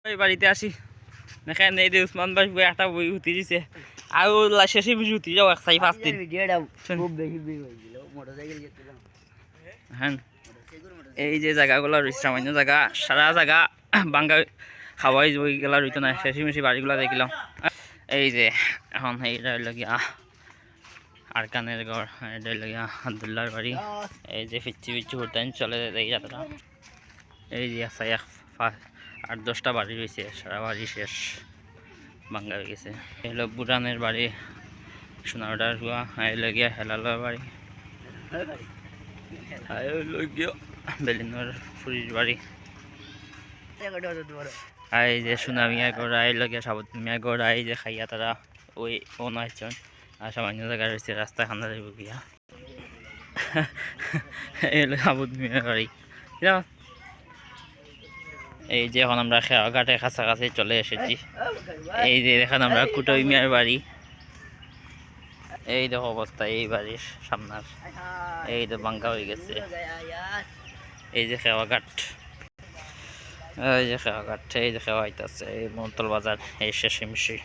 ওই বাড়িতে আসি দেখেন এই যে উসমান ভাই একটা বই উঠি দিছে আর শেষে বেশি উঠি যাও এক সাই 5 দিন খুব বেশি ভিড় হয়েছিল মোটরসাইকেল যেতেছিলাম হ্যাঁ এই যে জায়গাগুলো রয়েছে সামান্য জায়গা সারা জায়গা বাঙ্গা খাওয়াই ওই গেলা রইতো না শেষে মেশি বাড়িগুলো দেখলাম এই যে এখন এইটা হইল গিয়া আরকানের ঘর এটা হইল গিয়া আব্দুল্লাহর বাড়ি এই যে ফিচ্ছি ফিচ্ছি ঘুরতেন চলে দেখি যাত্রা এই যে আছে 8-10টা বাড়ি রয়েছে সারা বাড়ি শেষ বাঙ্গা হয়ে গেছে এলো বুড়ানের বাড়ি সোনারডার গুয়া এলো গিয়া হেলালোর বাড়ি এলো গিয়া বেলিনোর ফুরির বাড়ি এই যে সোনা মিয়া গড়া এলো গিয়া সাবত মিয়া গড়া এই যে খাইয়া তারা ওই ওনাইছেন আর সামান্য জায়গা রয়েছে রাস্তা খান্দা যাইব গিয়া এলো সাবত মিয়া বাড়ি এই যে এখন আমরা খেয়াঘাটের কাছাকাছি চলে এসেছি এই যে দেখেন আমরা কুটই মিয়ার বাড়ি এই দেখো অবস্থা এই বাড়ির সামনার এই তো বাঙ্কা হয়ে গেছে এই যে খেয়াঘাট এই যে খেয়াঘাট এই যে খেয়া হইতেছে এই মন্তল বাজার এই শেষে মিশি